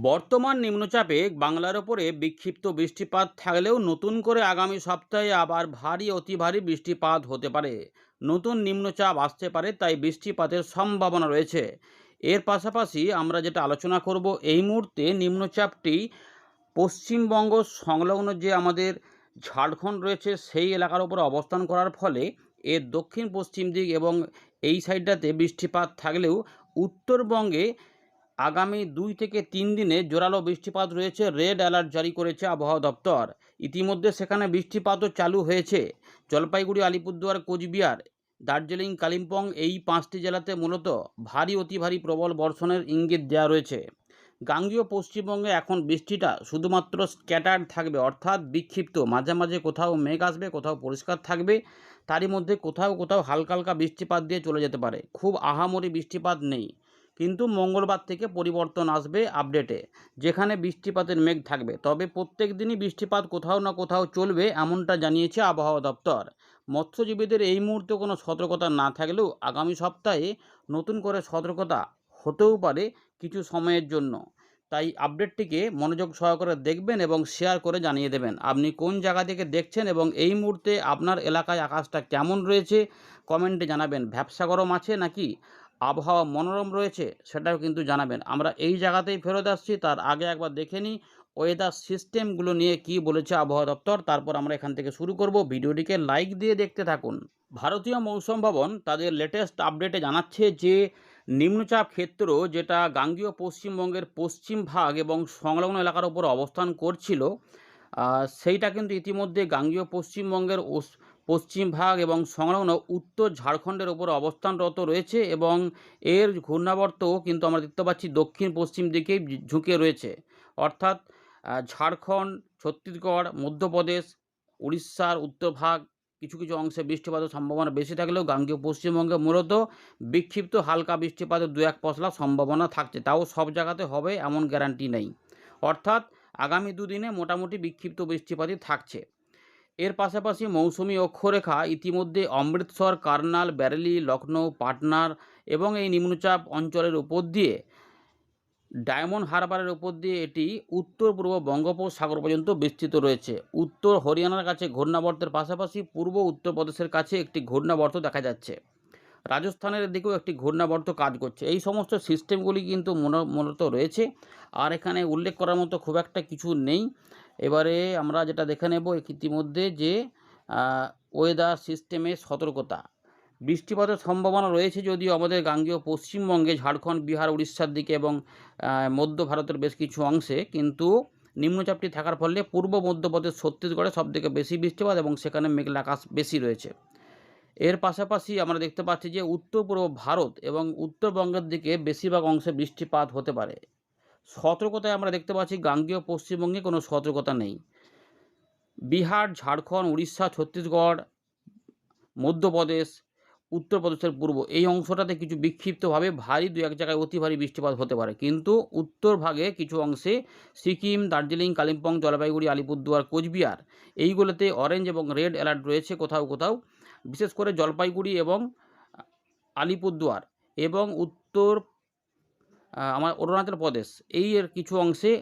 বর্তমান নিম্নচাপে বাংলার ওপরে বিক্ষিপ্ত বৃষ্টিপাত থাকলেও নতুন করে আগামী সপ্তাহে আবার ভারী অতি ভারী বৃষ্টিপাত হতে পারে। নতুন নিম্নচাপ আসতে পারে, তাই বৃষ্টিপাতের সম্ভাবনা রয়েছে। এর পাশাপাশি আমরা যেটা আলোচনা করব, এই মুহূর্তে নিম্নচাপটি পশ্চিমবঙ্গ সংলগ্ন যে আমাদের ঝাড়খণ্ড রয়েছে সেই এলাকার উপর অবস্থান করার ফলে এর দক্ষিণ পশ্চিম দিক এবং এই সাইডটাতে বৃষ্টিপাত থাকলেও উত্তরবঙ্গে আগামী 2 থেকে 3 দিনে জোরালো বৃষ্টিপাত রয়েছে। রেড অ্যালার্ট জারি করেছে আবহাওয়া দপ্তর। ইতিমধ্যে সেখানে বৃষ্টিপাতও চালু হয়েছে। জলপাইগুড়ি, আলিপুরদুয়ার, কোচবিহার, দার্জিলিং, কালিম্পং এই 5টি জেলাতে মূলত ভারী অতি ভারী প্রবল বর্ষণের ইঙ্গিত দেওয়া রয়েছে। গাঙ্গেয় পশ্চিমবঙ্গে এখন বৃষ্টিটা শুধুমাত্র স্ক্যাটার্ড থাকবে, অর্থাৎ বিক্ষিপ্ত। মাঝে মাঝে কোথাও মেঘ আসবে, কোথাও পরিষ্কার থাকবে, তারই মধ্যে কোথাও কোথাও হালকা হালকা বৃষ্টিপাত দিয়ে চলে যেতে পারে। খুব আহামরি বৃষ্টিপাত নেই, কিন্তু মঙ্গলবার থেকে পরিবর্তন আসবে আপডেটে, যেখানে বৃষ্টিপাতের মেঘ থাকবে। তবে প্রত্যেক দিনই বৃষ্টিপাত কোথাও না কোথাও চলবে, এমনটা জানিয়েছে আবহাওয়া দপ্তর। মৎস্যজীবীদের এই মুহূর্তে কোনো সতর্কতা না থাকলেও আগামী সপ্তাহে নতুন করে সতর্কতা হতেও পারে কিছু সময়ের জন্য। তাই আপডেটটিকে মনোযোগ সহকারে দেখবেন এবং শেয়ার করে জানিয়ে দেবেন আপনি কোন জায়গা থেকে দেখছেন এবং এই মুহূর্তে আপনার এলাকায় আকাশটা কেমন রয়েছে। কমেন্টে জানাবেন, ভ্যাপসা গরম আছে নাকি আবহাওয়া মনোরম রয়েছে, সেটাও কিন্তু জানাবেন। আমরা এই জায়গাতেই ফেরত আসছি, তার আগে একবার দেখে নিই ওয়েদার সিস্টেমগুলো নিয়ে কি বলেছে আবহাওয়া দপ্তর। তারপর আমরা এখান থেকে শুরু করব। ভিডিওটিকে লাইক দিয়ে দেখতে থাকুন। ভারতীয় মৌসুম ভবন তাদের লেটেস্ট আপডেটে জানাচ্ছে যে নিম্নচাপ ক্ষেত্র, যেটা গাঙ্গেয় পশ্চিমবঙ্গের পশ্চিম ভাগ এবং সংলগ্ন এলাকার উপর অবস্থান করছিল, সেইটা কিন্তু ইতিমধ্যে গাঙ্গেয় পশ্চিমবঙ্গের পশ্চিম ভাগ এবং সংলগ্ন উত্তর ঝাড়খণ্ডের ওপর অবস্থানরত রয়েছে এবং এর ঘূর্ণাবর্তও কিন্তু আমরা দেখতে পাচ্ছি দক্ষিণ পশ্চিম দিকেই ঝুঁকে রয়েছে। অর্থাৎ ঝাড়খণ্ড, ছত্তিশগড়, মধ্যপ্রদেশ, উড়িষ্যার উত্তর ভাগ কিছু কিছু অংশে বৃষ্টিপাতের সম্ভাবনা বেশি থাকলেও গাঙ্গেয় পশ্চিমবঙ্গে মূলত বিক্ষিপ্ত হালকা বৃষ্টিপাতের 2-1 পশলা সম্ভাবনা থাকছে। তাও সব জায়গাতে হবে এমন গ্যারান্টি নেই। অর্থাৎ আগামী দুদিনে মোটামুটি বিক্ষিপ্ত বৃষ্টিপাতই থাকছে। এর পাশাপাশি মৌসুমি অক্ষরেখা ইতিমধ্যে অমৃতসর, কার্নাল, ব্যারেলি, লখনৌ, পাটনার এবং এই নিম্নচাপ অঞ্চলের উপর দিয়ে ডায়মন্ড হারবারের উপর দিয়ে এটি উত্তর পূর্ব বঙ্গোপসাগর পর্যন্ত বিস্তৃত রয়েছে। উত্তর হরিয়ানার কাছে ঘূর্ণাবর্তের পাশাপাশি পূর্ব উত্তরপ্রদেশের কাছে একটি ঘূর্ণাবর্ত দেখা যাচ্ছে। রাজস্থানের দিকেও একটি ঘূর্ণাবর্ত কাজ করছে। এই সমস্ত সিস্টেমগুলি কিন্তু মূলত রয়েছে, আর এখানে উল্লেখ করার মতো খুব একটা কিছু নেই। এবারে আমরা যেটা দেখে নেব ইতিমধ্যে যে ওয়েদার সিস্টেমের সতর্কতা। বৃষ্টিপাতের সম্ভাবনা রয়েছে যদিও আমাদের গাঙ্গেয় পশ্চিমবঙ্গে, ঝাড়খণ্ড, বিহার, উড়িষ্যার দিকে এবং মধ্য ভারতের বেশ কিছু অংশে, কিন্তু নিম্নচাপটি থাকার ফলে পূর্ব মধ্যপ্রদেশ, ছত্তিশগড়ে সবথেকে বেশি বৃষ্টিপাত এবং সেখানে মেঘলা আকাশ বেশি রয়েছে। এর পাশাপাশি আমরা দেখতে পাচ্ছি যে উত্তর পূর্ব ভারত এবং উত্তরবঙ্গের দিকে বেশিরভাগ অংশে বৃষ্টিপাত হতে পারে। সতর্কতায় আমরা দেখতে পাচ্ছি গাঙ্গেয় পশ্চিমবঙ্গে কোনো সতর্কতা নেই। বিহার, ঝাড়খণ্ড, উড়িষ্যা, ছত্তিশগড়, মধ্যপ্রদেশ, উত্তরপ্রদেশের পূর্ব এই অংশটাতে কিছু বিক্ষিপ্তভাবে ভারী 2-1 জায়গায় অতি ভারী বৃষ্টিপাত হতে পারে, কিন্তু উত্তর ভাগে কিছু অংশে সিকিম, দার্জিলিং, কালিম্পং, জলপাইগুড়ি, আলিপুরদুয়ার, কোচবিহার এইগুলোতে অরেঞ্জ এবং রেড অ্যালার্ট রয়েছে কোথাও কোথাও। বিশেষ করে জলপাইগুড়ি এবং আলিপুরদুয়ার এবং উত্তর আমার অরুণাচল প্রদেশ এই এর কিছু অংশে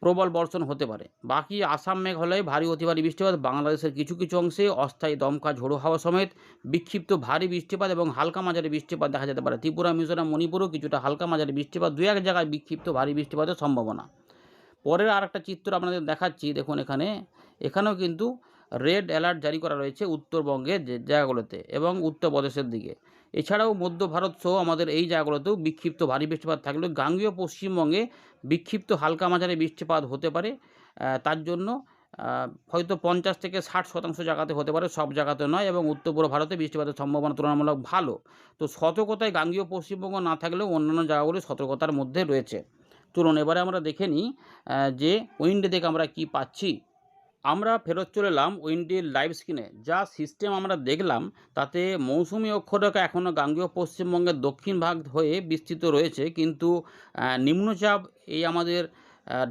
প্রবল বর্ষণ হতে পারে। বাকি আসাম, মেঘালয়ে ভারী অতি ভারী বৃষ্টিপাত, বাংলাদেশের কিছু কিছু অংশে অস্থায়ী দমকা ঝোড়ো হাওয়া সমেত বিক্ষিপ্ত ভারী বৃষ্টিপাত এবং হালকা মাঝারি বৃষ্টিপাত দেখা যেতে পারে। ত্রিপুরা, মিজোরাম, মণিপুরেও কিছুটা হালকা মাঝারি বৃষ্টিপাত, 2-1 জায়গায় বিক্ষিপ্ত ভারী বৃষ্টিপাতের সম্ভাবনা। পরের আর একটা চিত্র আপনাদের দেখাচ্ছি, দেখুন এখানেও কিন্তু রেড অ্যালার্ট জারি করা রয়েছে উত্তরবঙ্গের যে জায়গাগুলোতে এবং উত্তরপ্রদেশের দিকে। এছাড়াও মধ্য ভারত সহ আমাদের এই জায়গাগুলোতেও বিক্ষিপ্ত ভারী বৃষ্টিপাত থাকলেও গাঙ্গেয় পশ্চিমবঙ্গে বিক্ষিপ্ত হালকা মাঝারি বৃষ্টিপাত হতে পারে। তার জন্য হয়তো 50-60% জায়গাতে হতে পারে, সব জায়গাতে নয়, এবং উত্তর পূর্ব ভারতে বৃষ্টিপাতের সম্ভাবনা তুলনামূলক ভালো। তো সতর্কতায় গাঙ্গেয় পশ্চিমবঙ্গ না থাকলেও অন্যান্য জায়গাগুলি সতর্কতার মধ্যে রয়েছে। চলুন এবারে আমরা দেখে নিই যে উইন্ডে থেকে আমরা কি পাচ্ছি। আমরা ফেরত চলে এলাম উইন্ডির লাইভ স্ক্রিনে। যা সিস্টেম আমরা দেখলাম তাতে মৌসুমি অক্ষরেখা এখনও গাঙ্গেয় পশ্চিমবঙ্গের দক্ষিণ ভাগ হয়ে বিস্তৃত রয়েছে, কিন্তু নিম্নচাপ এই আমাদের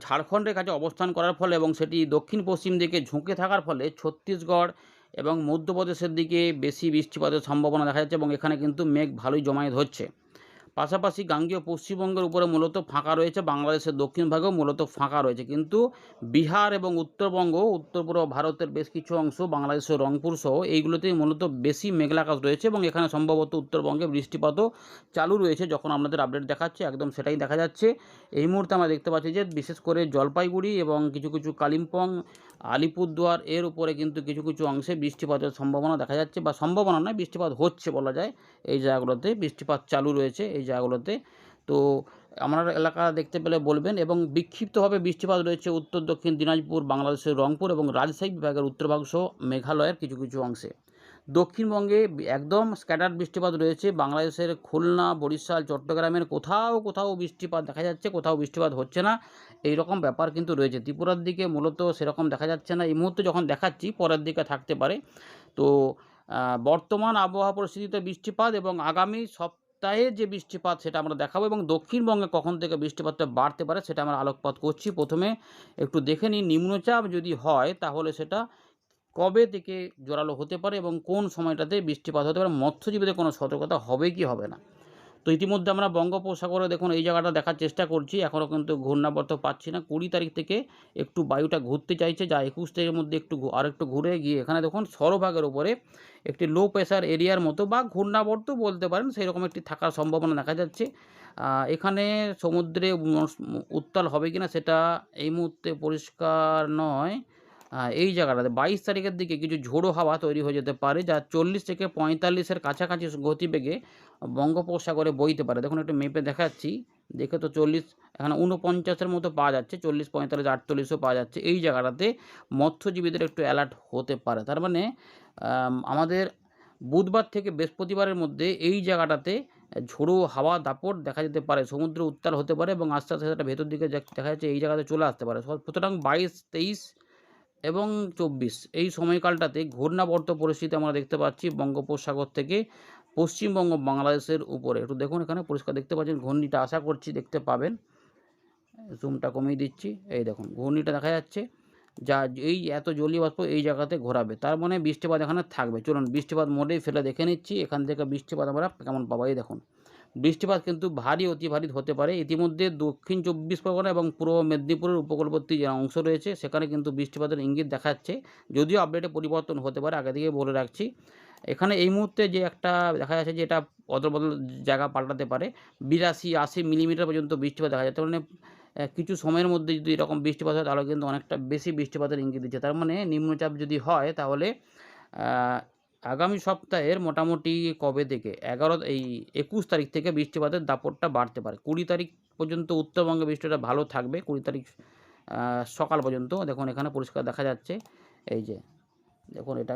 ঝাড়খণ্ডের কাছে অবস্থান করার ফলে এবং সেটি দক্ষিণ পশ্চিম দিকে ঝুঁকে থাকার ফলে ছত্তিশগড় এবং মধ্যপ্রদেশের দিকে বেশি বৃষ্টিপাতের সম্ভাবনা দেখা যাচ্ছে এবং এখানে কিন্তু মেঘ ভালোই জমায়েত হচ্ছে। পাশাপাশি গাঙ্গেয় পশ্চিমবঙ্গের উপরে মূলত ফাঁকা রয়েছে, বাংলাদেশের দক্ষিণ ভাগেও মূলত ফাঁকা রয়েছে। কিন্তু বিহার এবং উত্তরবঙ্গ, উত্তর-পূর্ব ভারতের বেশ কিছু অংশ, বাংলাদেশের রংপুর সহ এইগুলোতেই মূলত বেশি মেঘলা আকাশ রয়েছে এবং এখানে সম্ভবত উত্তরবঙ্গে বৃষ্টিপাতও চালু রয়েছে। যখন আপনাদের আপডেট দেখাচ্ছে একদম সেটাই দেখা যাচ্ছে। এই মুহূর্তে আমরা দেখতে পাচ্ছি যে বিশেষ করে জলপাইগুড়ি এবং কিছু কিছু কালিম্পং, আলিপুরদুয়ার এর উপরে কিন্তু কিছু কিছু অংশে বৃষ্টিপাতের সম্ভাবনা দেখা যাচ্ছে, বা সম্ভাবনা নয়, বৃষ্টিপাত হচ্ছে বলা যায়। এই জায়গাগুলোতে বৃষ্টিপাত চালু রয়েছে এই জায়গাগুলোতে। তো আপনার এলাকা দেখতে পেলে বলবেন। এবং বিক্ষিপ্তভাবে বৃষ্টিপাত রয়েছে উত্তর দক্ষিণ দিনাজপুর, বাংলাদেশের রংপুর এবং রাজশাহী বিভাগের উত্তরভাগ সহ মেঘালয়ের কিছু কিছু অংশে। দক্ষিণবঙ্গে একদম স্ক্যাটার্ড বৃষ্টিপাত রয়েছে। বাংলাদেশের খুলনা, বরিশাল, চট্টগ্রামের কোথাও কোথাও বৃষ্টিপাত দেখা যাচ্ছে, কোথাও বৃষ্টিপাত হচ্ছে না, এই রকম ব্যাপার কিন্তু রয়েছে। ত্রিপুরার দিকে মূলত সেরকম দেখা যাচ্ছে না এই মুহূর্তে যখন দেখাচ্ছি, পরের দিকে থাকতে পারে। তো বর্তমান আবহাওয়া পরিস্থিতিতে বৃষ্টিপাত এবং আগামী সপ্তাহে যে বৃষ্টিপাত সেটা আমরা দেখাবো, এবং দক্ষিণবঙ্গে কখন থেকে বৃষ্টিপাতটা বাড়তে পারে সেটা আমরা আলোকপাত করছি। প্রথমে একটু দেখে নিই নিম্নচাপ যদি হয় তাহলে সেটা কবে থেকে জোরালো হতে পারে এবং কোন সময়টাতে বৃষ্টিপাত হতে পারে, মৎস্যজীবীদের কোনো সতর্কতা হবে কি হবে না। তো ইতিমধ্যে আমরা বঙ্গোপসাগরে দেখুন এই জায়গাটা দেখার চেষ্টা করছি, এখনও কিন্তু ঘূর্ণাবর্ত পাচ্ছি না। 20 তারিখ থেকে একটু বায়ুটা ঘুরতে চাইছে, যা 21 তারিখের মধ্যে আরেকটু ঘুরে গিয়ে এখানে দেখুন স্থলভাগের উপরে একটি লো প্রেশার এরিয়ার মতো বা ঘূর্ণাবর্ত বলতে পারেন, সেই রকম একটি থাকার সম্ভাবনা দেখা যাচ্ছে। এখানে সমুদ্রে উত্তাল হবে কিনা সেটা এই মুহূর্তে পরিষ্কার নয়। এই জায়গাটাতে 22 তারিখের দিকে কিছু ঝোড়ো হাওয়া তৈরি হয়ে যেতে পারে, যা 40 থেকে 45-এর কাছাকাছি গতিবেগে বঙ্গোপসাগরে বইতে পারে। দেখুন একটু মেপে দেখাচ্ছি, দেখে তো 40, এখানে 49-এর মতো পাওয়া যাচ্ছে, 40, 45, 48ও পাওয়া যাচ্ছে। এই জায়গাটাতে মৎস্যজীবীদের একটু অ্যালার্ট হতে পারে। তার মানে আমাদের বুধবার থেকে বৃহস্পতিবারের মধ্যে এই জায়গাটাতে ঝোড়ো হাওয়া দাপট দেখা যেতে পারে, সমুদ্র উত্তাল হতে পারে এবং আস্তে আস্তে সেটা ভেতর দিকে দেখা যাচ্ছে এই জায়গাতে চলে আসতে পারে। সুতরাং 22, 23 এবং 24 এই সময়কালটাতে ঘূর্ণাবর্ত পরিস্থিতি আমরা দেখতে পাচ্ছি বঙ্গোপসাগর থেকে পশ্চিমবঙ্গ, বাংলাদেশের উপরে। একটু দেখুন এখানে পরিষ্কার দেখতে পাচ্ছেন ঘূর্ণিটা, আশা করছি দেখতে পাবেন। জুমটা কমিয়ে দিচ্ছি, এই দেখুন ঘূর্ণিটা দেখা যাচ্ছে, যা এই এত জলীয় বাষ্প এই জায়গাতে ঘোরাবে, তার মানে বৃষ্টিপাত এখানে থাকবে। চলুন বৃষ্টিপাত মোডেই ফেলে দেখে নিচ্ছি এখান থেকে বৃষ্টিপাত আমরা কেমন পাবো। এই দেখুন বৃষ্টিপাত কিন্তু ভারী অতি ভারী হতে পারে। ইতিমধ্যে দক্ষিণ 24 পরগনা এবং পূর্ব মেদিনীপুরের উপকূলবর্তী যে অংশ রয়েছে সেখানে কিন্তু বৃষ্টিপাতের ইঙ্গিত দেখাচ্ছে, যদিও আপডেটে পরিবর্তন হতে পারে, আগে থেকে বলে রাখছি। এখানে এই মুহূর্তে যে একটা দেখা যাচ্ছে যে এটা অদল বদল জায়গা পাল্টাতে পারে, 82-80 মিলিমিটার পর্যন্ত বৃষ্টিপাত দেখা যাচ্ছে। মানে কিছু সময়ের মধ্যে যদি এরকম বৃষ্টিপাত হয় তাহলে কিন্তু অনেকটা বেশি বৃষ্টিপাতের ইঙ্গিত দিচ্ছে। তার মানে নিম্নচাপ যদি হয় তাহলে আগামী সপ্তাহের মোটামুটি কবে থেকে 21 তারিখ থেকে বৃষ্টিপাতের দাপটটা বাড়তে পারে। 20 তারিখ পর্যন্ত উত্তরবঙ্গে বৃষ্টিটা ভালো থাকবে, 20 তারিখ সকাল পর্যন্ত। দেখুন এখানে পরিষ্কার দেখা যাচ্ছে, এই যে দেখুন এটা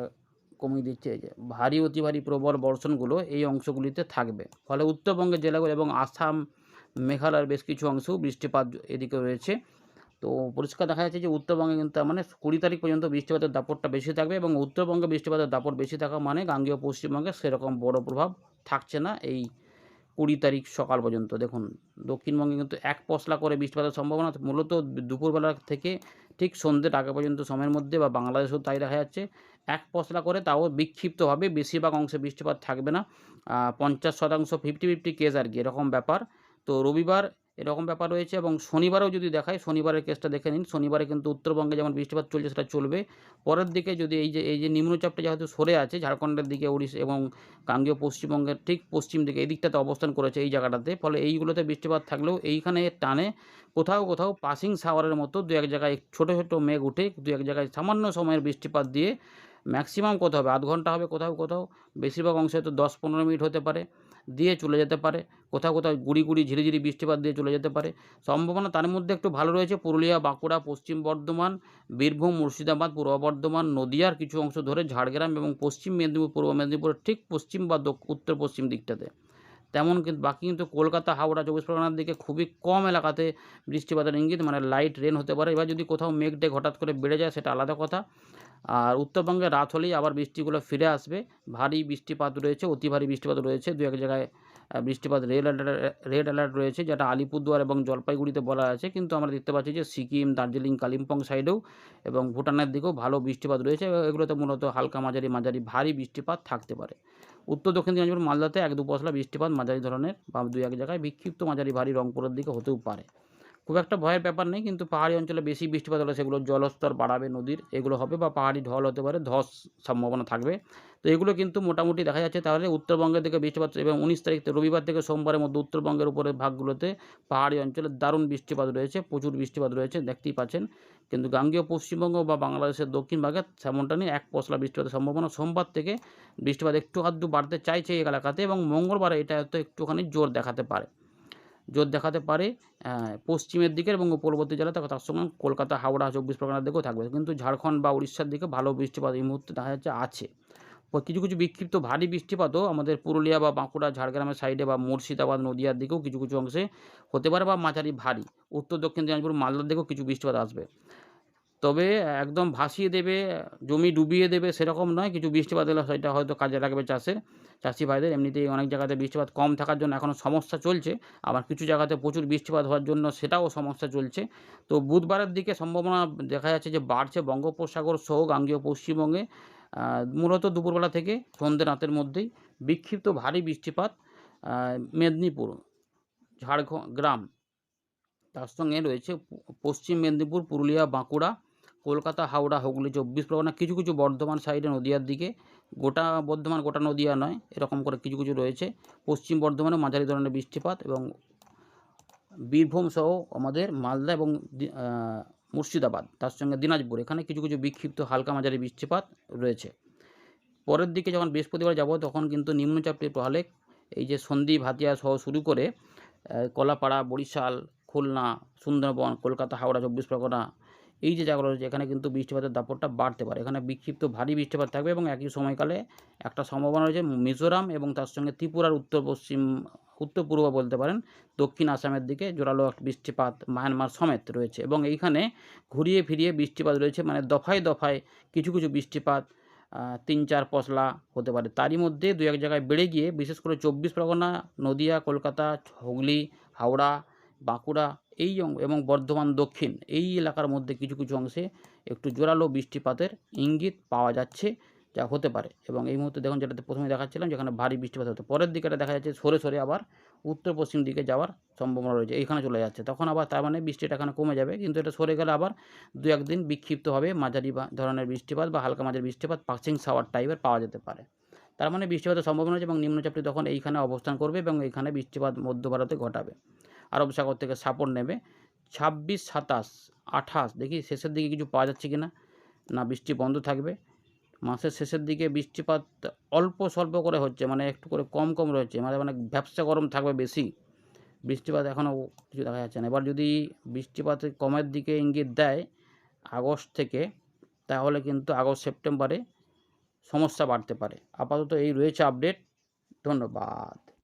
কমিয়ে দিচ্ছে, এই যে ভারী অতি ভারী প্রবল বর্ষণগুলো এই অংশগুলিতে থাকবে। ফলে উত্তরবঙ্গের জেলাগুলো এবং আসাম, মেঘালয়ের বেশ কিছু অংশেও বৃষ্টিপাত এদিকে রয়েছে। তো পরিষ্কার দেখা যাচ্ছে যে উত্তরবঙ্গে কিন্তু মানে 20 তারিখ পর্যন্ত বৃষ্টিপাতের দাপটটা বেশি থাকবে, এবং উত্তরবঙ্গে বৃষ্টিপাতের দাপট বেশি থাকা মানে গাঙ্গেয় পশ্চিমবঙ্গে সেরকম বড় প্রভাব থাকছে না এই 20 তারিখ সকাল পর্যন্ত। দেখুন দক্ষিণবঙ্গে কিন্তু এক পশলা করে বৃষ্টিপাতের সম্ভাবনা মূলত দুপুরবেলা থেকে ঠিক সন্ধ্যের আগে পর্যন্ত সময়ের মধ্যে, বা বাংলাদেশেও তাই দেখা যাচ্ছে, এক পশলা করে, তাও বিক্ষিপ্তভাবে, বেশিরভাগ অংশে বৃষ্টিপাত থাকবে না। 50% 50-50 কেস আর কি, এরকম ব্যাপার। তো রবিবার এরকম ব্যাপার রয়েছে, এবং শনিবারেও যদি দেখায়, শনিবারের কেসটা দেখে নিন। শনিবারে কিন্তু উত্তরবঙ্গে যেমন বৃষ্টিপাত চলছে সেটা চলবে। পরের দিকে যদি এই যে নিম্নচাপটা যেহেতু সরে আছে ঝাড়খণ্ডের দিকে, উড়িষ্যা এবং গাঙ্গেয় পশ্চিমবঙ্গের ঠিক পশ্চিম দিকে এই দিকটাতে অবস্থান করেছে এই জায়গাটাতে, ফলে এইগুলোতে বৃষ্টিপাত থাকলেও এইখানে টানে কোথাও কোথাও পাসিং শাওয়ারের মতো দু এক জায়গায় ছোটো ছোটো মেঘ উঠে দু এক জায়গায় সামান্য সময়ের বৃষ্টিপাত দিয়ে ম্যাক্সিমাম কত হবে, আধ ঘন্টা হবে কোথাও কোথাও, বেশিরভাগ অংশে তো 10-15 মিনিট হতে পারে, দিয়ে চলে যেতে পারে। কোথাও কোথাও গুড়ি গুড়ি ঝিরিঝিরি বৃষ্টিপাত দিয়ে চলে যেতে পারে। সম্ভাবনা তার মধ্যে একটু ভালো রয়েছে পুরুলিয়া, বাঁকুড়া, পশ্চিম বর্ধমান, বীরভূম, মুর্শিদাবাদ, পূর্ব বর্ধমান, নদিয়ার কিছু অংশ ধরে ঝাড়গ্রাম এবং পশ্চিম মেদিনীপুর, পূর্ব মেদিনীপুরের ঠিক পশ্চিম বা উত্তর পশ্চিম দিকটাতে। তেমন কিন্তু বাকি কিন্তু কলকাতা, হাওড়া, 24 পরগনার দিকে খুবই কম এলাকাতে বৃষ্টিপাতের ইঙ্গিত, মানে লাইট রেন হতে পারে। এবার যদি কোথাও মেঘ-টেঘ হঠাৎ করে বেড়ে যায় সেটা আলাদা কথা। আর উত্তরবঙ্গে রাত হলেই আবার বৃষ্টিগুলো ফিরে আসবে। ভারী বৃষ্টিপাত রয়েছে, অতি ভারী বৃষ্টিপাত রয়েছে। দু এক জায়গায় বৃষ্টিপাত রেড অ্যালার্ট রয়েছে, যেটা আলিপুরদুয়ার এবং জলপাইগুড়িতে বলা আছে। কিন্তু আমরা দেখতে পাচ্ছি যে সিকিম, দার্জিলিং, কালিম্পং সাইডেও এবং ভুটানের দিকেও ভালো বৃষ্টিপাত রয়েছে। এগুলোতে মূলত হালকা মাঝারি ভারী বৃষ্টিপাত থাকতে পারে। উত্তর দক্ষিণ দিনাজপুর মালদাতে 1-2 পশলা বৃষ্টিপাত মাঝারি ধরনের বা 2-1 জায়গায় বিক্ষিপ্ত মাঝারি ভারী রংপুরের দিকে হতেও পারে। খুব একটা ভয়ের ব্যাপার নেই, কিন্তু পাহাড়ি অঞ্চলে বেশি বৃষ্টিপাত হলে সেগুলোর জলস্তর বাড়াবে নদীর, এগুলো হবে, বা পাহাড়ি ঢল হতে পারে, ধস সম্ভাবনা থাকবে। তো এগুলো কিন্তু মোটামুটি দেখা যাচ্ছে তাহলে উত্তরবঙ্গের দিকে বৃষ্টিপাত, এবং 19 তারিখ রবিবার থেকে সোমবারের মধ্যে উত্তরবঙ্গের উপরের ভাগগুলোতে পাহাড়ি অঞ্চলে দারুণ বৃষ্টিপাত রয়েছে, প্রচুর বৃষ্টিপাত রয়েছে, দেখতেই পাচ্ছেন। কিন্তু গাঙ্গেয় পশ্চিমবঙ্গ বা বাংলাদেশের দক্ষিণ ভাগে তেমনটা নেই, 1 পশলা বৃষ্টিপাতের সম্ভাবনা। সোমবার থেকে বৃষ্টিপাত একটু আধটু বাড়তে চাইছে এই এলাকাতে, এবং মঙ্গলবারে এটা হয়তো একটুখানি জোর দেখাতে পারে পশ্চিমের দিকের এবং উপকূলবর্তী জেলা, তার সঙ্গে কলকাতা, হাওড়া, 24 পরগনার দিকেও থাকবে। কিন্তু ঝাড়খণ্ড বা উড়িষ্যার দিকে ভালো বৃষ্টিপাত এই মুহূর্তে দেখা যাচ্ছে আছে। কিছু কিছু বিক্ষিপ্ত ভারী বৃষ্টিপাতও আমাদের পুরুলিয়া বা বাঁকুড়া, ঝাড়গ্রামের সাইডে বা মুর্শিদাবাদ, নদীয়ার দিকেও কিছু কিছু অংশে হতে পারে, বা মাঝারি ভারী। উত্তর দক্ষিণ দিনাজপুর, মালদার দিকেও কিছু বৃষ্টিপাত আসবে। তবে একদম ভাসিয়ে দেবে, জমি ডুবিয়ে দেবে সেরকম নয়। কিছু বৃষ্টিপাত এলে সেটা হয়তো কাজে লাগবে চাষি ভাইদের। এমনিতেই অনেক জায়গাতে বৃষ্টিপাত কম থাকার জন্য এখনও সমস্যা চলছে। আবার কিছু জায়গাতে প্রচুর বৃষ্টিপাত হওয়ার জন্য সেটাও সমস্যা চলছে। তো বুধবারের দিকে সম্ভাবনা দেখা যাচ্ছে যে বাড়ছে বঙ্গোপসাগর সহ গাঙ্গেয় পশ্চিমবঙ্গে। মূলত দুপুরবেলা থেকে সন্ধ্যে রাতের মধ্যেই বিক্ষিপ্ত ভারী বৃষ্টিপাত মেদিনীপুর, ঝাড়গ্রাম, তার সঙ্গে রয়েছে পশ্চিম মেদিনীপুর, পুরুলিয়া, বাঁকুড়া, কলকাতা, হাওড়া, হুগলি, 24 পরগনা, কিছু কিছু বর্ধমান সাইডে নদীয়ার দিকে, গোটা বর্ধমান, গোটা নদীয়া নয়, এরকম করে কিছু কিছু রয়েছে। পশ্চিম বর্ধমানে মাঝারি ধরনের বৃষ্টিপাত, এবং বীরভূম সহ আমাদের মালদা এবং মুর্শিদাবাদ, তার সঙ্গে দিনাজপুর, এখানে কিছু কিছু বিক্ষিপ্ত হালকা মাঝারি বৃষ্টিপাত রয়েছে। পরের দিকে যখন বৃহস্পতিবার যাব তখন কিন্তু নিম্নচাপটির প্রভাবে এই যে সন্দ্বীপ, হাতিয়া সহ শুরু করে কলাপাড়া, বরিশাল, খুলনা, সুন্দরবন, কলকাতা, হাওড়া, 24 পরগনা, এই যে জায়গাগুলো রয়েছে এখানে কিন্তু বৃষ্টিপাতের দাপটটা বাড়তে পারে। এখানে বিক্ষিপ্ত ভারী বৃষ্টিপাত থাকবে, এবং একই সময়কালে একটা সম্ভাবনা রয়েছে মিজোরাম এবং তার সঙ্গে ত্রিপুরার উত্তর পূর্ব বলতে পারেন, দক্ষিণ আসামের দিকে জোরালো বৃষ্টিপাত, মায়ানমার সমেত রয়েছে। এবং এইখানে ঘুরিয়ে ফিরিয়ে বৃষ্টিপাত রয়েছে, মানে দফায় দফায় কিছু কিছু বৃষ্টিপাত 3-4 পশলা হতে পারে। তারই মধ্যে 2-1 জায়গায় বেড়ে গিয়ে বিশেষ করে 24 পরগনা, নদীয়া, কলকাতা, হুগলি, হাওড়া, বাঁকুড়া এবং বর্ধমান দক্ষিণ এই এলাকার মধ্যে কিছু কিছু অংশে একটু জোরালো বৃষ্টিপাতের ইঙ্গিত পাওয়া যাচ্ছে, যা হতে পারে। এবং এই মুহূর্তে দেখুন, যেটাতে প্রথমে দেখাচ্ছিলাম যেখানে ভারী বৃষ্টিপাত হতো, পরের দিকে দেখা যাচ্ছে সরে সরে আবার উত্তর পশ্চিম দিকে যাওয়ার সম্ভাবনা রয়েছে, এইখানে চলে যাচ্ছে। তখন আবার তার মানে বৃষ্টিটা এখানে কমে যাবে, কিন্তু এটা সরে গেলে আবার 2-1 দিন বিক্ষিপ্ত হবে মাঝারি ধরনের বৃষ্টিপাত বা হালকা মাঝারি বৃষ্টিপাত, পাসিং শাওয়ার টাইপের পাওয়া যেতে পারে। তার মানে বৃষ্টিপাতের সম্ভাবনা আছে, এবং নিম্নচাপটি তখন এইখানে অবস্থান করবে এবং এইখানে বৃষ্টিপাত মধ্য ভারতে ঘটাবে। আরব সাগর থেকে সাপোর্ট নেবে। 26, 27, 28 দেখি শেষের দিকে কিছু পাওয়া যাচ্ছে কিনা, না বৃষ্টি বন্ধ থাকবে। মাসের শেষের দিকে বৃষ্টিপাত অল্প স্বল্প করে হচ্ছে, মানে একটু করে কম কম রয়েছে, মানে ভ্যাপসা গরম থাকবে বেশি। বৃষ্টিপাত এখনও কিছু দেখা যাচ্ছে না। এবার যদি বৃষ্টিপাত কমের দিকে ইঙ্গিত দেয় আগস্ট থেকে, তাহলে কিন্তু আগস্ট সেপ্টেম্বরে সমস্যা বাড়তে পারে। আপাতত এই রয়েছে আপডেট। ধন্যবাদ।